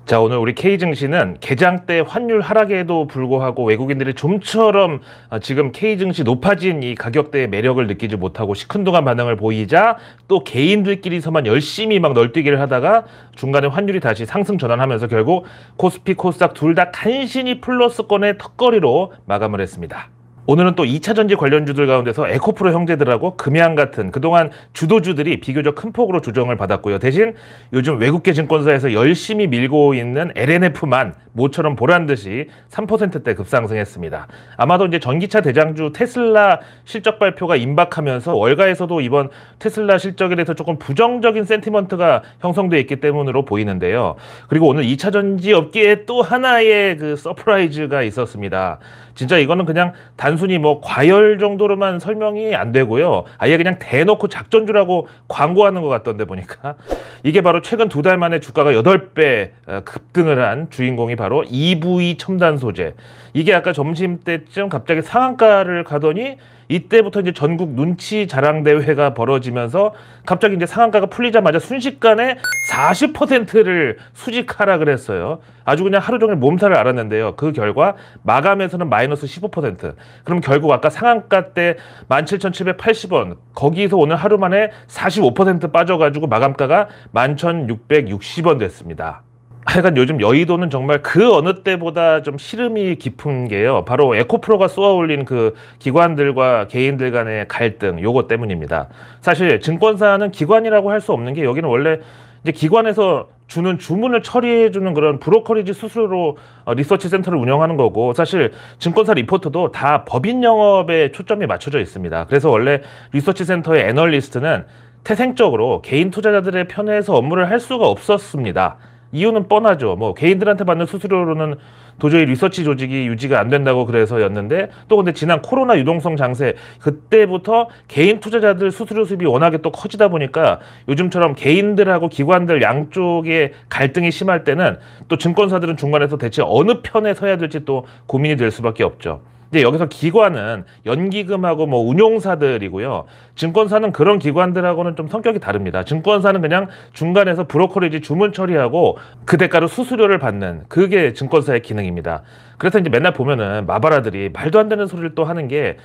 자, 오늘 우리 K증시는 개장 때 환율 하락에도 불구하고 외국인들이 좀처럼 지금 K증시 높아진 이 가격대의 매력을 느끼지 못하고 시큰둥한 반응을 보이자 또 개인들끼리서만 열심히 막 널뛰기를 하다가 중간에 환율이 다시 상승 전환하면서 결국 코스피, 코스닥 둘 다 간신히 플러스권의 턱걸이로 마감을 했습니다. 오늘은 또 2차전지 관련주들 가운데서 에코프로 형제들하고 금양 같은 그동안 주도주들이 비교적 큰 폭으로 조정을 받았고요. 대신 요즘 외국계 증권사에서 열심히 밀고 있는 LNF만 모처럼 보란듯이 3%대 급상승했습니다. 아마도 이제 전기차 대장주 테슬라 실적 발표가 임박하면서 월가에서도 이번 테슬라 실적에 대해서 조금 부정적인 센티먼트가 형성되어 있기 때문으로 보이는데요. 그리고 오늘 2차전지 업계에 또 하나의 그 서프라이즈가 있었습니다. 진짜 이거는 그냥 단순히 뭐 과열 정도로만 설명이 안 되고요. 아예 그냥 대놓고 작전주라고 광고하는 것 같던데 보니까. 이게 바로 최근 2달 만에 주가가 8배 급등을 한 주인공이 바로 EV 첨단 소재. 이게 아까 점심때쯤 갑자기 상한가를 가더니 이때부터 이제 전국 눈치 자랑 대회가 벌어지면서 갑자기 이제 상한가가 풀리자마자 순식간에 40%를 수직 하락을 했어요. 아주 그냥 하루 종일 몸살을 앓았는데요. 그 결과 마감에서는 마이너스 15%. 그럼 결국 아까 상한가 때 17,780원 거기서 오늘 하루 만에 45% 빠져가지고 마감가가 11,660원 됐습니다. 하여간 요즘 여의도는 정말 그 어느 때보다 좀 시름이 깊은 게요. 바로 에코프로가 쏘아올린 그 기관들과 개인들 간의 갈등, 요거 때문입니다. 사실 증권사는 기관이라고 할 수 없는 게 여기는 원래 이제 기관에서 주는 주문을 처리해주는 그런 브로커리지 수수료 리서치 센터를 운영하는 거고, 사실 증권사 리포트도 다 법인 영업에 초점이 맞춰져 있습니다. 그래서 원래 리서치 센터의 애널리스트는 태생적으로 개인 투자자들의 편에서 업무를 할 수가 없었습니다. 이유는 뻔하죠. 뭐 개인들한테 받는 수수료로는 도저히 리서치 조직이 유지가 안 된다고 그래서였는데, 또 근데 지난 코로나 유동성 장세 그때부터 개인 투자자들 수수료 수입이 워낙에 또 커지다 보니까 요즘처럼 개인들하고 기관들 양쪽의 갈등이 심할 때는 또 증권사들은 중간에서 대체 어느 편에 서야 될지 또 고민이 될 수밖에 없죠. 이제 여기서 기관은 연기금하고 뭐 운용사들이고요. 증권사는 그런 기관들하고는 좀 성격이 다릅니다. 증권사는 그냥 중간에서 브로커리지 주문 처리하고 그 대가로 수수료를 받는, 그게 증권사의 기능입니다. 그래서 이제 맨날 보면은 마바라들이 말도 안 되는 소리를 또 하는 게,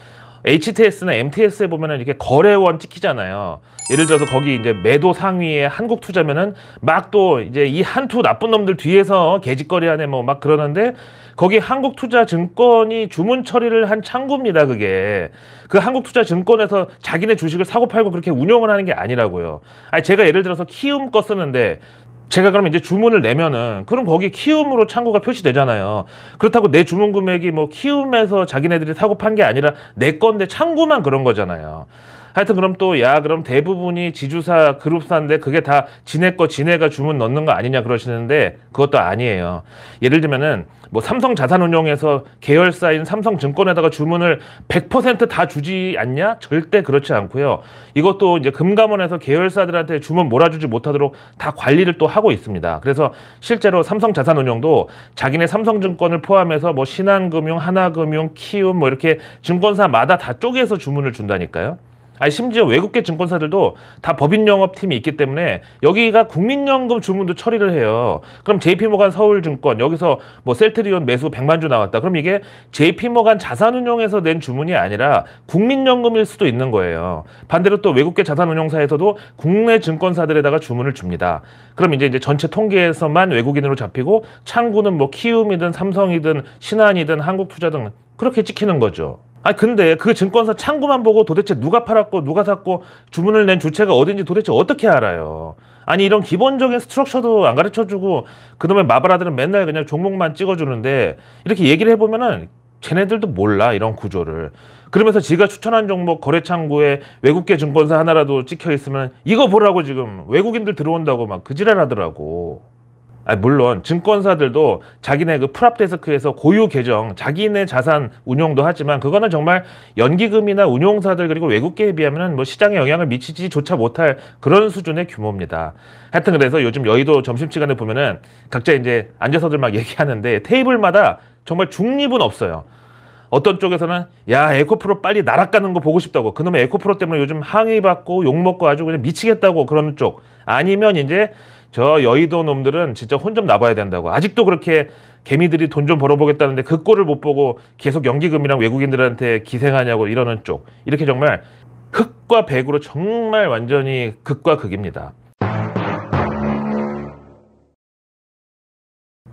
HTS나 MTS에 보면은 이렇게 거래원 찍히잖아요. 예를 들어서 거기 이제 매도 상위에 한국 투자면은 막 또 이제 이 한투 나쁜 놈들 뒤에서 개짓거리하네 뭐 막 그러는데, 거기 한국투자증권이 주문 처리를 한 창구입니다. 그게 그 한국투자증권에서 자기네 주식을 사고 팔고 그렇게 운영을 하는 게 아니라고요. 아니 제가 예를 들어서 키움 거 쓰는데, 제가 그러면 이제 주문을 내면은 그럼 거기 키움으로 창구가 표시되잖아요. 그렇다고 내 주문 금액이 뭐 키움에서 자기네들이 사고 판 게 아니라 내 건데 창구만 그런 거잖아요. 하여튼 그럼 또 그럼 대부분이 지주사 그룹사인데 그게 다 지네 거 지네가 주문 넣는 거 아니냐 그러시는데, 그것도 아니에요. 예를 들면은 뭐 삼성자산운용에서 계열사인 삼성증권에다가 주문을 100% 다 주지 않냐? 절대 그렇지 않고요. 이것도 이제 금감원에서 계열사들한테 주문 몰아주지 못하도록 다 관리를 또 하고 있습니다. 그래서 실제로 삼성자산운용도 자기네 삼성증권을 포함해서 뭐 신한금융, 하나금융, 키움 뭐 이렇게 증권사마다 다 쪼개서 주문을 준다니까요. 아니 심지어 외국계 증권사들도 다 법인 영업팀이 있기 때문에 여기가 국민연금 주문도 처리를 해요. 그럼 JP모간 서울증권 여기서 뭐 셀트리온 매수 100만 주 나왔다. 그럼 이게 JP모간 자산운용에서 낸 주문이 아니라 국민연금일 수도 있는 거예요. 반대로 또 외국계 자산운용사에서도 국내 증권사들에다가 주문을 줍니다. 그럼 이제 전체 통계에서만 외국인으로 잡히고 창구는 뭐 키움이든 삼성이든 신한이든 한국투자 등 그렇게 찍히는 거죠. 근데 그 증권사 창구만 보고 도대체 누가 팔았고 누가 샀고 주문을 낸 주체가 어딘지 도대체 어떻게 알아요? 아니 이런 기본적인 스트럭처도 안 가르쳐주고 그놈의 마바라들은 맨날 그냥 종목만 찍어주는데, 이렇게 얘기를 해보면은 쟤네들도 몰라 이런 구조를. 그러면서 지가 추천한 종목 거래창구에 외국계 증권사 하나라도 찍혀있으면 이거 보라고 지금 외국인들 들어온다고 막 그 지랄 하더라고. 물론 증권사들도 자기네 그 프랍데스크에서 고유 계정, 자기네 자산 운용도 하지만 그거는 정말 연기금이나 운용사들 그리고 외국계에 비하면 뭐 시장에 영향을 미치지조차 못할 그런 수준의 규모입니다. 하여튼 그래서 요즘 여의도 점심시간에 보면은 각자 이제 앉아서들 막 얘기하는데 테이블마다 정말 중립은 없어요. 어떤 쪽에서는 에코프로 빨리 날아가는 거 보고 싶다고, 그놈의 에코프로 때문에 요즘 항의받고 욕먹고 아주 그냥 미치겠다고 그러는 쪽, 아니면 이제 저 여의도 놈들은 진짜 혼 좀 나봐야 된다고. 아직도 그렇게 개미들이 돈 좀 벌어보겠다는데 그 꼴을 못 보고 계속 연기금이랑 외국인들한테 기생하냐고 이러는 쪽. 이렇게 정말 흑과 백으로 정말 완전히 극과 극입니다.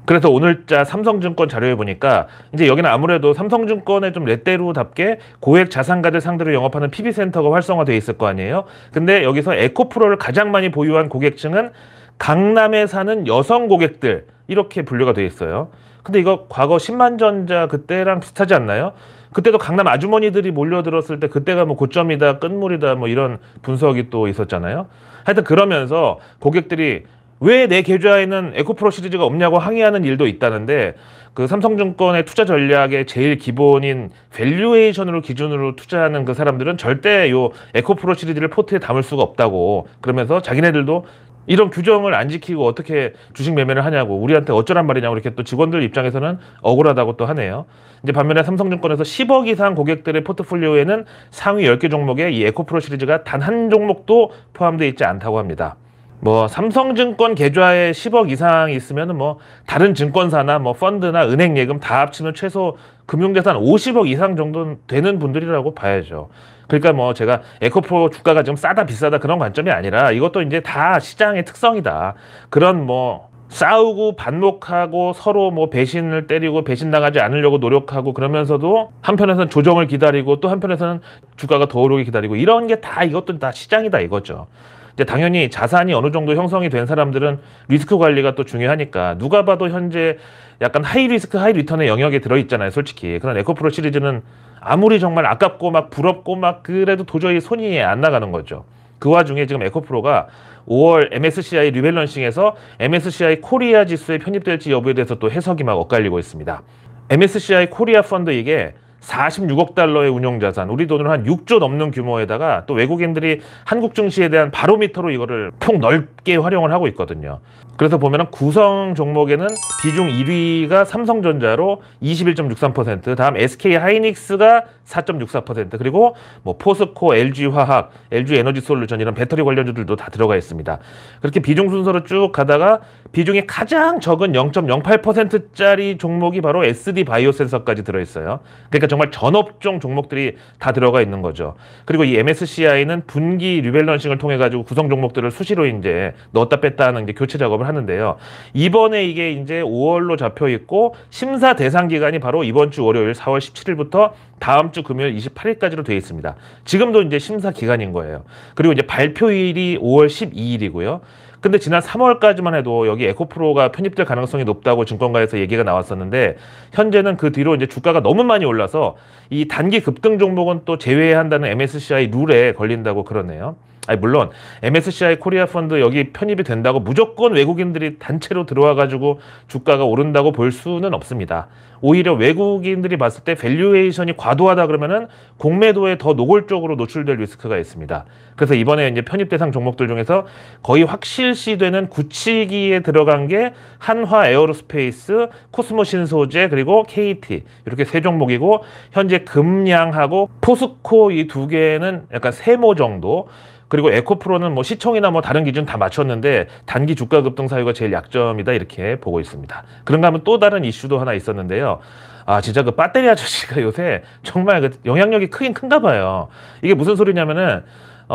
그래서 오늘자 삼성증권 자료에 보니까 이제 여기는 아무래도 삼성증권의 좀 레떼루답게 고액 자산가들 상대로 영업하는 PB센터가 활성화되어 있을 거 아니에요. 근데 여기서 에코프로를 가장 많이 보유한 고객층은 강남에 사는 여성 고객들, 이렇게 분류가 되어 있어요. 근데 이거 과거 10만전자 그때랑 비슷하지 않나요? 그때도 강남 아주머니들이 몰려들었을 때 그때가 뭐 고점이다, 끝물이다 뭐 이런 분석이 또 있었잖아요. 하여튼 그러면서 고객들이 왜 내 계좌에는 에코프로 시리즈가 없냐고 항의하는 일도 있다는데, 그 삼성증권의 투자 전략의 제일 기본인 밸류에이션으로 기준으로 투자하는 그 사람들은 절대 요 에코프로 시리즈를 포트에 담을 수가 없다고, 그러면서 자기네들도 이런 규정을 안 지키고 어떻게 주식 매매를 하냐고, 우리한테 어쩌란 말이냐고 이렇게 또 직원들 입장에서는 억울하다고 또 하네요. 이제 반면에 삼성증권에서 10억 이상 고객들의 포트폴리오에는 상위 10개 종목에 이 에코프로 시리즈가 단 한 종목도 포함되어 있지 않다고 합니다. 뭐 삼성증권 계좌에 10억 이상 있으면 뭐 다른 증권사나 뭐 펀드나 은행 예금 다 합치면 최소 금융자산 50억 이상 정도 되는 분들이라고 봐야죠. 그러니까 뭐 제가 에코프로 주가가 좀 싸다 비싸다 그런 관점이 아니라 이것도 이제 다 시장의 특성이다. 그런 뭐 싸우고 반목하고 서로 뭐 배신을 때리고 배신당하지 않으려고 노력하고, 그러면서도 한편에서는 조정을 기다리고 또 한편에서는 주가가 더 오르게 기다리고, 이런 게 다 이것도 다 시장이다 이거죠. 이제 당연히 자산이 어느 정도 형성이 된 사람들은 리스크 관리가 또 중요하니까 누가 봐도 현재 약간 하이 리스크 하이 리턴의 영역에 들어있잖아요 솔직히. 그런 에코프로 시리즈는 아무리 정말 아깝고 막 부럽고 막 그래도 도저히 손이 안 나가는 거죠. 그 와중에 지금 에코프로가 5월 MSCI 리밸런싱에서 MSCI 코리아 지수에 편입될지 여부에 대해서 또 해석이 막 엇갈리고 있습니다. MSCI 코리아 펀드, 이게 46억 달러의 운용자산, 우리 돈으로 한 6조 넘는 규모에다가 또 외국인들이 한국 증시에 대한 바로미터로 이거를 폭 넓게 활용을 하고 있거든요. 그래서 보면은 구성 종목에는 비중 1위가 삼성전자로 21.63%, 다음 SK 하이닉스가 4.64%, 그리고 뭐 포스코, LG화학, LG에너지솔루션 이런 배터리 관련주들도 다 들어가 있습니다. 그렇게 비중 순서로 쭉 가다가 비중이 가장 적은 0.08%짜리 종목이 바로 SD바이오센서까지 들어있어요. 그러니까 정말 전업종 종목들이 다 들어가 있는 거죠. 그리고 이 MSCI는 분기 리밸런싱을 통해 가지고 구성 종목들을 수시로 이제 넣었다 뺐다 하는 이제 교체 작업을 하는데요. 이번에 이게 이제 5월로 잡혀 있고 심사 대상 기간이 바로 이번 주 월요일 4월 17일부터 다음 주 금요일 28일까지로 되어 있습니다. 지금도 이제 심사 기간인 거예요. 그리고 이제 발표일이 5월 12일이고요. 근데 지난 3월까지만 해도 여기 에코프로가 편입될 가능성이 높다고 증권가에서 얘기가 나왔었는데, 현재는 그 뒤로 이제 주가가 너무 많이 올라서 이 단기 급등 종목은 또 제외해야 한다는 MSCI 룰에 걸린다고 그러네요. 아니 물론 MSCI 코리아 펀드 여기 편입이 된다고 무조건 외국인들이 단체로 들어와 가지고 주가가 오른다고 볼 수는 없습니다. 오히려 외국인들이 봤을 때 밸류에이션이 과도하다 그러면은 공매도에 더 노골적으로 노출될 리스크가 있습니다. 그래서 이번에 이제 편입 대상 종목들 중에서 거의 확실시되는 굳히기에 들어간 게 한화 에어로스페이스, 코스모 신소재, 그리고 KT, 이렇게 세 종목이고, 현재 금양하고 포스코 이 두 개는 약간 세모 정도, 그리고 에코프로는 뭐 시총이나 뭐 다른 기준 다 맞췄는데 단기 주가 급등 사유가 제일 약점이다 이렇게 보고 있습니다. 그런가 하면 또 다른 이슈도 하나 있었는데요. 아 진짜 그 배터리 아저씨가 요새 정말 그 영향력이 크긴 큰가 봐요. 이게 무슨 소리냐면은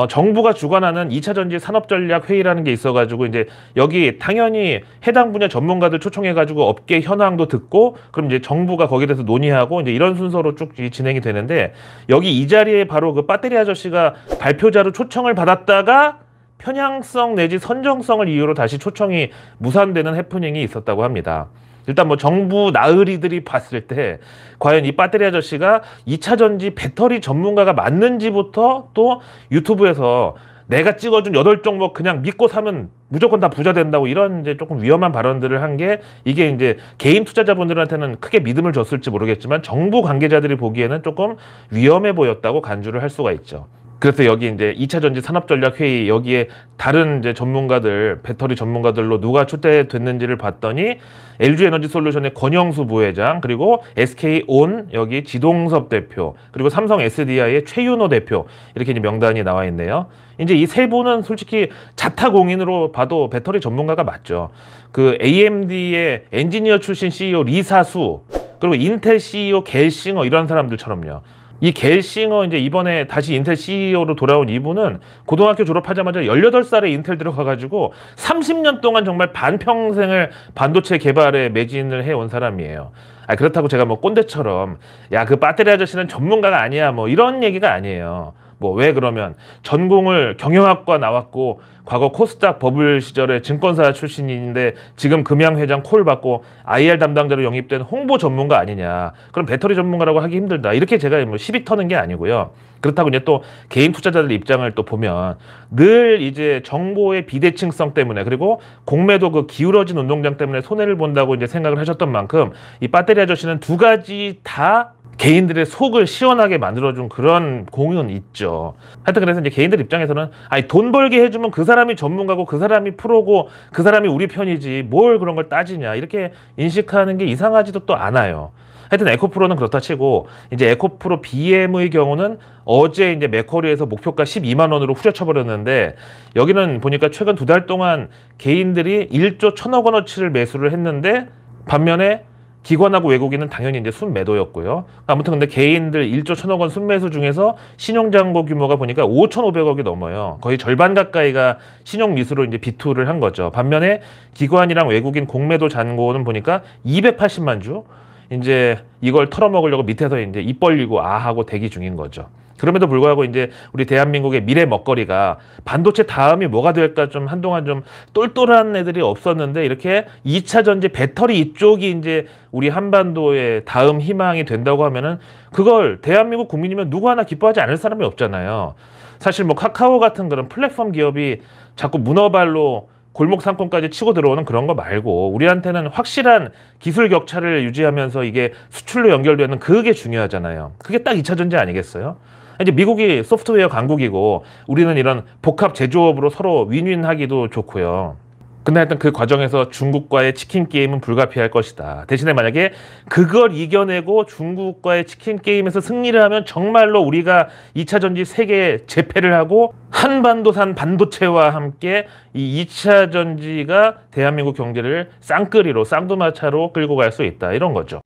정부가 주관하는 2차 전지 산업전략 회의라는 게 있어가지고 이제 여기 당연히 해당 분야 전문가들 초청해가지고 업계 현황도 듣고, 그럼 이제 정부가 거기에 대해서 논의하고 이제 이런 순서로 쭉 진행이 되는데, 여기 이 자리에 바로 그 배터리 아저씨가 발표자로 초청을 받았다가 편향성 내지 선정성을 이유로 다시 초청이 무산되는 해프닝이 있었다고 합니다. 일단 뭐 정부 나으리들이 봤을 때 과연 이 배터리 아저씨가 2차 전지 배터리 전문가가 맞는지부터, 또 유튜브에서 내가 찍어준 8종목 그냥 믿고 사면 무조건 다 부자 된다고, 이런 이제 조금 위험한 발언들을 한 게, 이게 이제 개인 투자자분들한테는 크게 믿음을 줬을지 모르겠지만 정부 관계자들이 보기에는 조금 위험해 보였다고 간주를 할 수가 있죠. 그래서 여기 이제 2차 전지 산업전략회의 여기에 다른 이제 전문가들, 배터리 전문가들로 누가 초대됐는지를 봤더니 LG에너지솔루션의 권영수 부회장, 그리고 SK온 여기 지동섭 대표, 그리고 삼성 SDI의 최윤호 대표 이렇게 이제 명단이 나와 있네요. 이제 이 세 분은 솔직히 자타공인으로 봐도 배터리 전문가가 맞죠. 그 AMD의 엔지니어 출신 CEO 리사수, 그리고 인텔 CEO 겔싱어 이런 사람들처럼요. 이 겔싱어 이제 이번에 다시 인텔 CEO로 돌아온 이분은 고등학교 졸업하자마자 18살에 인텔 들어가가지고 30년 동안 정말 반평생을 반도체 개발에 매진을 해온 사람이에요. 그렇다고 제가 뭐 꼰대처럼 야, 그 배터리 아저씨는 전문가가 아니야 뭐 이런 얘기가 아니에요. 뭐 왜 그러면 전공을 경영학과 나왔고 과거 코스닥 버블 시절에 증권사 출신인데 지금 금양회장 콜 받고 IR 담당자로 영입된 홍보 전문가 아니냐. 그럼 배터리 전문가라고 하기 힘들다. 이렇게 제가 뭐 시비 터는 게 아니고요. 그렇다고 이제 또 개인 투자자들 입장을 또 보면 늘 이제 정보의 비대칭성 때문에 그리고 공매도 그 기울어진 운동장 때문에 손해를 본다고 이제 생각을 하셨던 만큼 이 배터리 아저씨는 두 가지 다 개인들의 속을 시원하게 만들어준 그런 공은 있죠. 하여튼 그래서 이제 개인들 입장에서는 아니 돈 벌게 해주면 그 사람이 전문가고 그 사람이 프로고 그 사람이 우리 편이지 뭘 그런 걸 따지냐 이렇게 인식하는 게 이상하지도 또 않아요. 하여튼 에코프로는 그렇다 치고 이제 에코프로 BM의 경우는 어제 이제 맥쿼리에서 목표가 12만 원으로 후려쳐 버렸는데 여기는 보니까 최근 2달 동안 개인들이 1조 1,000억 원어치를 매수를 했는데 반면에 기관하고 외국인은 당연히 이제 순매도였고요. 아무튼 근데 개인들 1조 1,000억 원 순매수 중에서 신용잔고 규모가 보니까 5,500억이 넘어요. 거의 절반 가까이가 신용미수로 이제 비투를 한 거죠. 반면에 기관이랑 외국인 공매도 잔고는 보니까 280만 주. 이제 이걸 털어먹으려고 밑에서 이제 입 벌리고 하고 대기 중인 거죠. 그럼에도 불구하고 이제 우리 대한민국의 미래 먹거리가 반도체 다음이 뭐가 될까 좀 한동안 좀 똘똘한 애들이 없었는데 이렇게 2차 전지 배터리 이쪽이 이제 우리 한반도의 다음 희망이 된다고 하면은 그걸 대한민국 국민이면 누구 하나 기뻐하지 않을 사람이 없잖아요. 사실 뭐 카카오 같은 그런 플랫폼 기업이 자꾸 문어발로 골목 상권까지 치고 들어오는 그런 거 말고 우리한테는 확실한 기술 격차를 유지하면서 이게 수출로 연결되는 그게 중요하잖아요. 그게 딱 2차 전지 아니겠어요? 이제 미국이 소프트웨어 강국이고 우리는 이런 복합 제조업으로 서로 윈윈하기도 좋고요. 근데 하여튼 그 과정에서 중국과의 치킨 게임은 불가피할 것이다. 대신에 만약에 그걸 이겨내고 중국과의 치킨 게임에서 승리를 하면 정말로 우리가 2차 전지 세계에 재패를 하고 한반도산 반도체와 함께 이 2차 전지가 대한민국 경제를 쌍끌이로 쌍두마차로 끌고 갈 수 있다. 이런 거죠.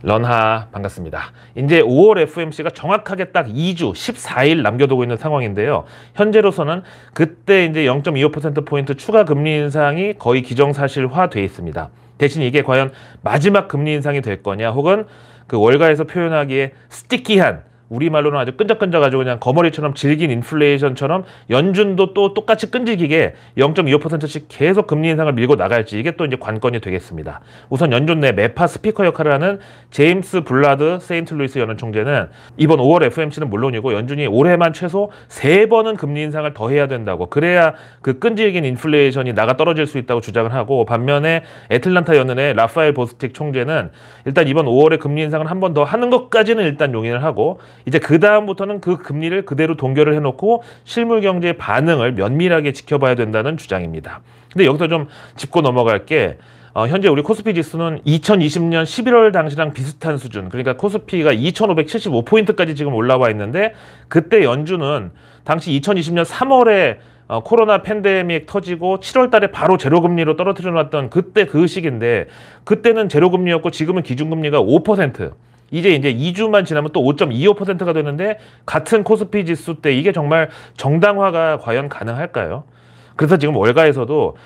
런하 반갑습니다. 이제 5월 FOMC가 정확하게 딱 2주 14일 남겨두고 있는 상황인데요. 현재로서는 그때 이제 0.25%포인트 추가 금리 인상이 거의 기정사실화돼 있습니다. 대신 이게 과연 마지막 금리 인상이 될 거냐 혹은 그 월가에서 표현하기에 스티키한 우리말로는 아주 끈적끈적가지고 그냥 거머리처럼 질긴 인플레이션처럼 연준도 또 똑같이 끈질기게 0.25%씩 계속 금리 인상을 밀고 나갈지 이게 또 이제 관건이 되겠습니다. 우선 연준 내 매파 스피커 역할을 하는 제임스 블라드 세인트루이스 연은 총재는 이번 5월 FOMC는 물론이고 연준이 올해만 최소 3번은 금리 인상을 더 해야 된다고 그래야 그 끈질긴 인플레이션이 나가 떨어질 수 있다고 주장을 하고 반면에 애틀란타 연은의 라파엘 보스틱 총재는 일단 이번 5월에 금리 인상을 한 번 더 하는 것까지는 일단 용인을 하고 이제 그 다음부터는 그 금리를 그대로 동결을 해놓고 실물 경제의 반응을 면밀하게 지켜봐야 된다는 주장입니다. 근데 여기서 좀 짚고 넘어갈 게 현재 우리 코스피 지수는 2020년 11월 당시랑 비슷한 수준 그러니까 코스피가 2575포인트까지 지금 올라와 있는데 그때 연준은 당시 2020년 3월에 코로나 팬데믹 터지고 7월 달에 바로 제로금리로 떨어뜨려 놨던 그때 그 시기인데 그때는 제로금리였고 지금은 기준금리가 5%. 이제 2주만 지나면 또 5.25%가 되는데 같은 코스피 지수 때 이게 정말 정당화가 과연 가능할까요? 그래서 지금 월가에서도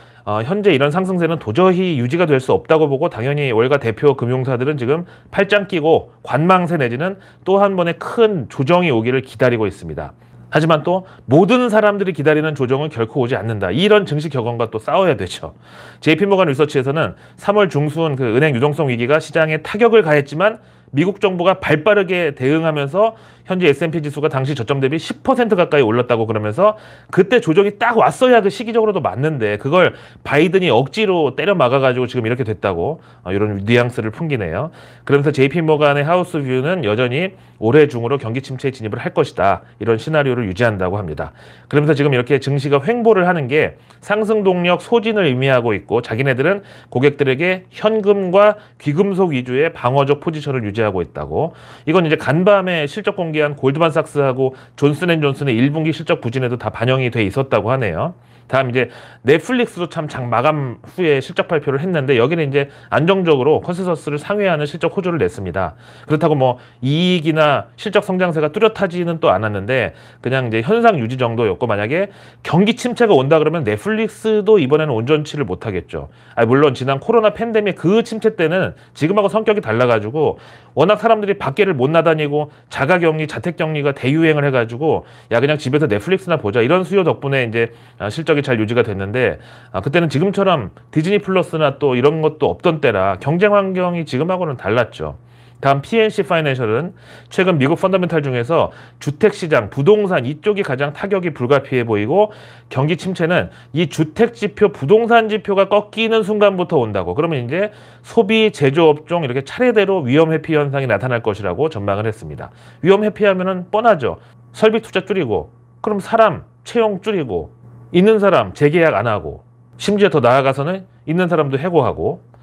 현재 이런 상승세는 도저히 유지가 될 수 없다고 보고 당연히 월가 대표 금융사들은 지금 팔짱 끼고 관망세 내지는 또 한 번의 큰 조정이 오기를 기다리고 있습니다. 하지만 또 모든 사람들이 기다리는 조정은 결코 오지 않는다. 이런 증시 격언과 또 싸워야 되죠. JP모간 리서치에서는 3월 중순 그 은행 유동성 위기가 시장에 타격을 가했지만 미국 정부가 발빠르게 대응하면서 현재 S&P 지수가 당시 저점 대비 10% 가까이 올랐다고 그러면서 그때 조정이 딱 왔어야 그 시기적으로도 맞는데 그걸 바이든이 억지로 때려 막아가지고 지금 이렇게 됐다고 이런 뉘앙스를 풍기네요. 그러면서 JP모간의 하우스뷰는 여전히 올해 중으로 경기 침체에 진입을 할 것이다. 이런 시나리오를 유지한다고 합니다. 그러면서 지금 이렇게 증시가 횡보를 하는 게 상승 동력 소진을 의미하고 있고 자기네들은 고객들에게 현금과 귀금속 위주의 방어적 포지션을 유지하고 있다고. 이건 이제 간밤에 실적 공개한 골드만삭스하고 존슨앤존슨의 1분기 실적 부진에도 다 반영이 돼 있었다고 하네요. 다음 이제 넷플릭스도 참 장 마감 후에 실적 발표를 했는데 여기는 이제 안정적으로 컨센서스를 상회하는 실적 호조를 냈습니다. 그렇다고 뭐 이익이나 실적 성장세가 뚜렷하지는 또 않았는데 그냥 이제 현상 유지 정도였고 만약에 경기 침체가 온다 그러면 넷플릭스도 이번에는 온전치를 못하겠죠. 물론 지난 코로나 팬데믹 그 침체 때는 지금하고 성격이 달라가지고 워낙 사람들이 밖에를 못 나다니고 자가격리, 자택격리가 대유행을 해가지고 야 그냥 집에서 넷플릭스나 보자 이런 수요 덕분에 이제 실적이 잘 유지가 됐는데 그때는 지금처럼 디즈니 플러스나 또 이런 것도 없던 때라 경쟁 환경이 지금하고는 달랐죠. 다음 PNC 파이낸셜은 최근 미국 펀더멘탈 중에서 주택시장, 부동산 이쪽이 가장 타격이 불가피해 보이고 경기 침체는 이 주택지표, 부동산 지표가 꺾이는 순간부터 온다고. 그러면 이제 소비, 제조업종 이렇게 차례대로 위험 회피 현상이 나타날 것이라고 전망을 했습니다. 위험 회피하면은 뻔하죠. 설비 투자 줄이고 그럼 사람 채용 줄이고 있는 사람 재계약 안 하고 심지어 더 나아가서는 있는 사람도 해고하고.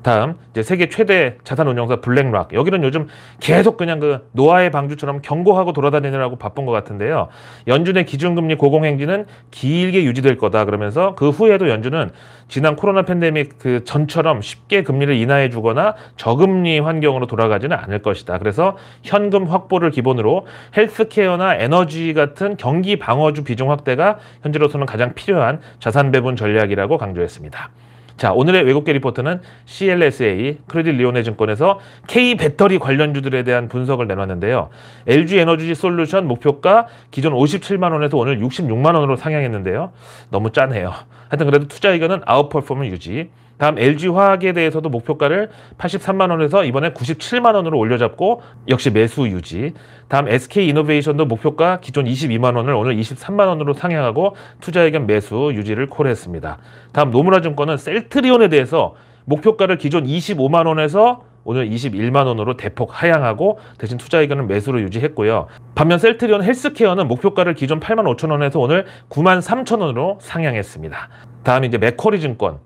다음 이제 세계 최대 자산운용사 블랙락 여기는 요즘 계속 그냥 그 노아의 방주처럼 경고하고 돌아다니느라고 바쁜 것 같은데요. 연준의 기준금리 고공행진은 길게 유지될 거다 그러면서 그 후에도 연준은 지난 코로나 팬데믹 그 전처럼 쉽게 금리를 인하해 주거나 저금리 환경으로 돌아가지는 않을 것이다. 그래서 현금 확보를 기본으로 헬스케어나 에너지 같은 경기 방어주 비중 확대가 현재로서는 가장 필요한 자산 배분 전략이라고 강조했습니다. 자, 오늘의 외국계 리포트는 CLSA, 크레딧 리오네 증권에서 K 배터리 관련주들에 대한 분석을 내놨는데요. LG 에너지 솔루션 목표가 기존 57만 원에서 오늘 66만 원으로 상향했는데요. 너무 짜네요. 하여튼 그래도 투자 의견은 아웃퍼폼을 유지. 다음 LG화학에 대해서도 목표가를 83만 원에서 이번에 97만 원으로 올려잡고 역시 매수 유지. 다음 SK이노베이션도 목표가 기존 22만 원을 오늘 23만 원으로 상향하고 투자 의견 매수 유지를 콜했습니다. 다음 노무라증권은 셀트리온에 대해서 목표가를 기존 25만 원에서 오늘 21만 원으로 대폭 하향하고 대신 투자 의견은 매수로 유지했고요. 반면 셀트리온 헬스케어는 목표가를 기존 8만 5천 원에서 오늘 9만 3천 원으로 상향했습니다. 다음 이제 맥쿼리 증권.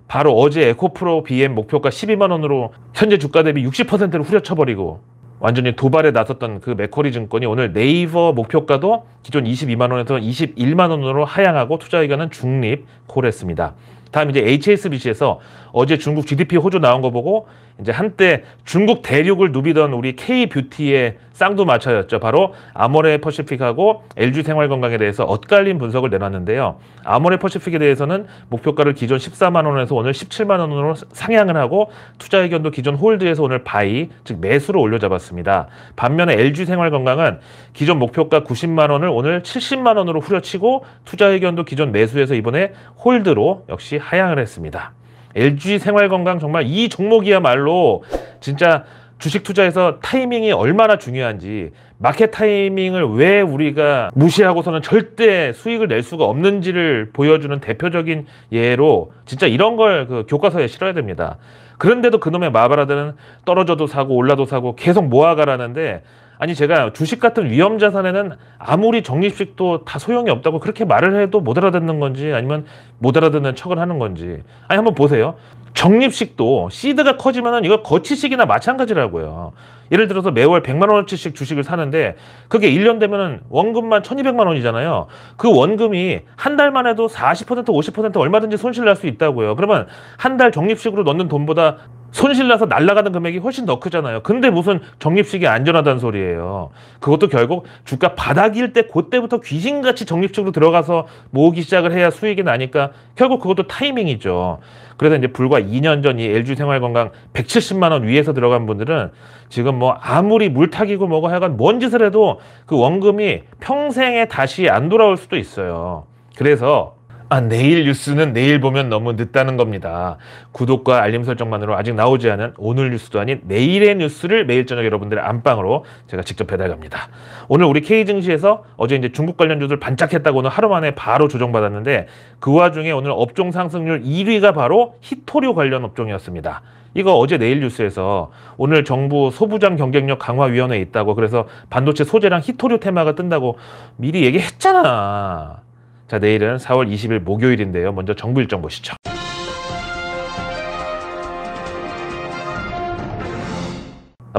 바로 어제 에코프로 BM 목표가 12만 원으로 현재 주가 대비 60%를 후려쳐버리고 완전히 도발에 나섰던 그 맥쿼리 증권이 오늘 네이버 목표가도 기존 22만 원에서 21만 원으로 하향하고 투자 의견은 중립 콜했습니다. 다음 이제 HSBC에서 어제 중국 GDP 호조 나온 거 보고 이제 한때 중국 대륙을 누비던 우리 K뷰티의 쌍두마차였죠. 바로 아모레 퍼시픽하고 LG 생활건강에 대해서 엇갈린 분석을 내놨는데요. 아모레 퍼시픽에 대해서는 목표가를 기존 14만 원에서 오늘 17만 원으로 상향을 하고 투자 의견도 기존 홀드에서 오늘 바이, 즉 매수로 올려잡았습니다. 반면에 LG 생활건강은 기존 목표가 90만 원을 오늘 70만 원으로 후려치고 투자 의견도 기존 매수에서 이번에 홀드로 역시 하향을 했습니다. LG 생활건강 정말 이 종목이야말로 진짜 주식 투자에서 타이밍이 얼마나 중요한지 마켓 타이밍을 왜 우리가 무시하고서는 절대 수익을 낼 수가 없는지를 보여주는 대표적인 예로 진짜 이런 걸 그 교과서에 실어야 됩니다. 그런데도 그놈의 마바라들은 떨어져도 사고 올라도 사고 계속 모아가라는데 아니 제가 주식 같은 위험 자산에는 아무리 적립식도 다 소용이 없다고 그렇게 말을 해도 못 알아듣는 건지 아니면 못 알아듣는 척을 하는 건지 아니 한번 보세요. 적립식도 시드가 커지면은 이거 거치식이나 마찬가지라고요. 예를 들어서 매월 100만 원어치씩 주식을 사는데 그게 1년 되면은 원금만 1200만 원이잖아요. 그 원금이 한 달만 해도 40% 50% 얼마든지 손실 날 수 있다고요. 그러면 한 달 적립식으로 넣는 돈보다 손실나서 날아가는 금액이 훨씬 더 크잖아요. 근데 무슨 적립식이 안전하다는 소리예요. 그것도 결국 주가 바닥일 때 그때부터 귀신같이 적립식으로 들어가서 모으기 시작을 해야 수익이 나니까 결국 그것도 타이밍이죠. 그래서 이제 불과 2년 전 이 LG 생활건강 170만 원 위에서 들어간 분들은 지금 뭐 아무리 물타기고 뭐고 하여간 뭔 짓을 해도 그 원금이 평생에 다시 안 돌아올 수도 있어요. 그래서 내일 뉴스는 내일 보면 너무 늦다는 겁니다. 구독과 알림 설정만으로 아직 나오지 않은 오늘 뉴스도 아닌 내일의 뉴스를 매일 저녁 여러분들의 안방으로 제가 직접 배달갑니다. 오늘 우리 K증시에서 어제 이제 중국 관련 주들 반짝했다고 오늘 하루 만에 바로 조정받았는데 그 와중에 오늘 업종 상승률 1위가 바로 히토류 관련 업종이었습니다. 이거 어제 내일 뉴스에서 오늘 정부 소부장 경쟁력 강화위원회에 있다고, 그래서 반도체 소재랑 히토류 테마가 뜬다고 미리 얘기했잖아. 자, 내일은 4월 20일 목요일인데요. 먼저 정부 일정 보시죠.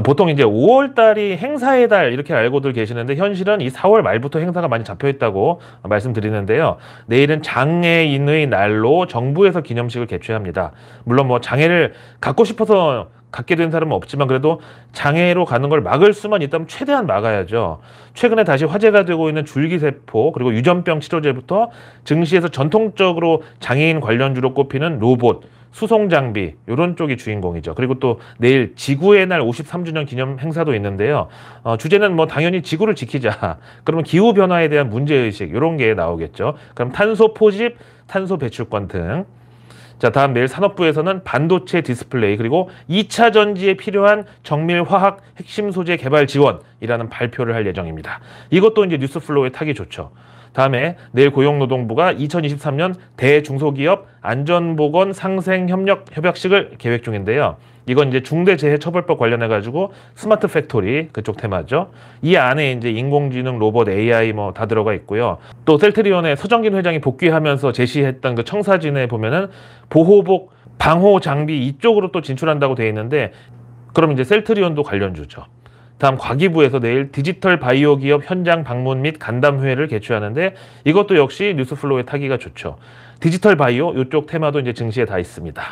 보통 이제 5월 달이 행사의 달 이렇게 알고들 계시는데 현실은 이 4월 말부터 행사가 많이 잡혀 있다고 말씀드리는데요. 내일은 장애인의 날로 정부에서 기념식을 개최합니다. 물론 뭐 장애를 갖고 싶어서 갖게 된 사람은 없지만 그래도 장애로 가는 걸 막을 수만 있다면 최대한 막아야죠. 최근에 다시 화제가 되고 있는 줄기세포 그리고 유전병 치료제부터 증시에서 전통적으로 장애인 관련주로 꼽히는 로봇, 수송장비 이런 쪽이 주인공이죠. 그리고 또 내일 지구의 날 53주년 기념 행사도 있는데요. 주제는 뭐 당연히 지구를 지키자. 그러면 기후변화에 대한 문제의식 이런 게 나오겠죠. 그럼 탄소 포집, 탄소 배출권 등. 자, 다음 내일 산업부에서는 반도체 디스플레이 그리고 2차 전지에 필요한 정밀화학 핵심 소재 개발 지원이라는 발표를 할 예정입니다. 이것도 이제 뉴스플로우에 타기 좋죠. 다음에 내일 고용노동부가 2023년 대중소기업 안전보건 상생협력 협약식을 계획 중인데요. 이건 이제 중대재해처벌법 관련해 가지고 스마트 팩토리 그쪽 테마죠. 이 안에 이제 인공지능, 로봇, AI 뭐 다 들어가 있고요. 또 셀트리온의 서정긴 회장이 복귀하면서 제시했던 그 청사진에 보면은 보호복, 방호 장비 이쪽으로 또 진출한다고 돼 있는데 그럼 이제 셀트리온도 관련주죠. 다음 과기부에서 내일 디지털 바이오 기업 현장 방문 및 간담회를 개최하는데 이것도 역시 뉴스플로우에 타기가 좋죠. 디지털 바이오 이쪽 테마도 이제 증시에 다 있습니다.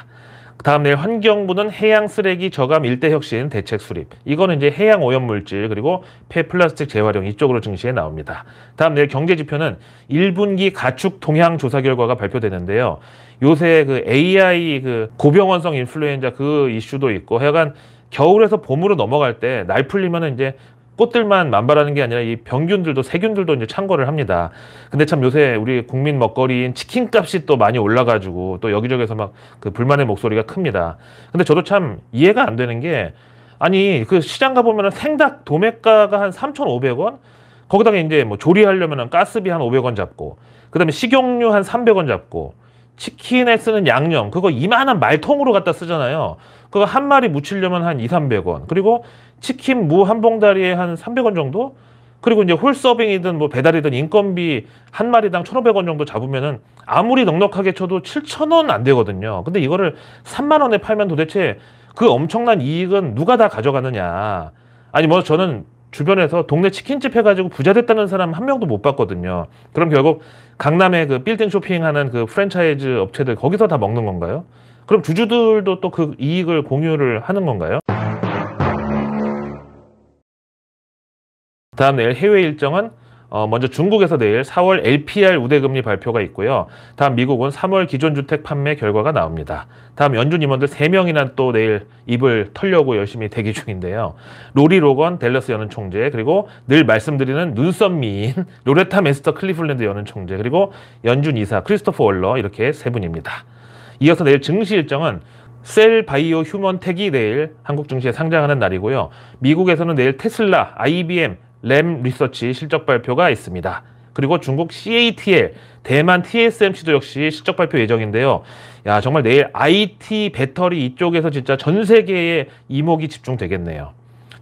다음 내일 환경부는 해양 쓰레기 저감 일대 혁신 대책 수립. 이거는 이제 해양 오염 물질 그리고 폐플라스틱 재활용 이쪽으로 증시에 나옵니다. 다음 내일 경제 지표는 1분기 가축 동향 조사 결과가 발표되는데요. 요새 그 AI 그 고병원성 인플루엔자 그 이슈도 있고 하여간 겨울에서 봄으로 넘어갈 때 날 풀리면은 이제 꽃들만 만발하는 게 아니라 이 병균들도 세균들도 이제 창궐을 합니다. 근데 참 요새 우리 국민 먹거리인 치킨 값이 또 많이 올라가지고 또 여기저기서 막 그 불만의 목소리가 큽니다. 근데 저도 참 이해가 안 되는 게 아니 그 시장 가보면은 생닭 도매가가 한 3,500원? 거기다가 이제 뭐 조리하려면은 가스비 한 500원 잡고 그다음에 식용유 한 300원 잡고 치킨에 쓰는 양념 그거 이만한 말통으로 갖다 쓰잖아요. 그거 한 마리 무치려면 한 200~300원. 그리고 치킨 무 한 봉다리에 한 300원 정도? 그리고 이제 홀서빙이든 뭐 배달이든 인건비 한 마리당 1,500원 정도 잡으면은 아무리 넉넉하게 쳐도 7,000원 안 되거든요. 근데 이거를 3만 원에 팔면 도대체 그 엄청난 이익은 누가 다 가져가느냐. 아니 뭐 저는 주변에서 동네 치킨집 해가지고 부자 됐다는 사람 한 명도 못 봤거든요. 그럼 결국 강남에 그 빌딩 쇼핑하는 그 프랜차이즈 업체들 거기서 다 먹는 건가요? 그럼 주주들도 또 그 이익을 공유를 하는 건가요? 다음 내일 해외 일정은 먼저 중국에서 내일 4월 LPR 우대금리 발표가 있고요. 다음 미국은 3월 기존주택 판매 결과가 나옵니다. 다음 연준 임원들 3명이나 또 내일 입을 털려고 열심히 대기 중인데요. 로리 로건 댈러스 연은 총재, 그리고 늘 말씀드리는 눈썹 미인 로레타 맨스터 클리블랜드 연은 총재, 그리고 연준 이사 크리스토퍼 월러 이렇게 3분입니다. 이어서 내일 증시 일정은 셀 바이오 휴먼 텍이 내일 한국 증시에 상장하는 날이고요. 미국에서는 내일 테슬라, IBM, 램 리서치 실적 발표가 있습니다. 그리고 중국 CATL, 대만 TSMC도 역시 실적 발표 예정인데요. 야, 정말 내일 IT, 배터리 이쪽에서 진짜 전 세계의 이목이 집중되겠네요.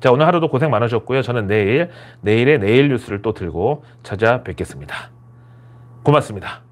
자, 오늘 하루도 고생 많으셨고요. 저는 내일의 내일 뉴스를 또 들고 찾아뵙겠습니다. 고맙습니다.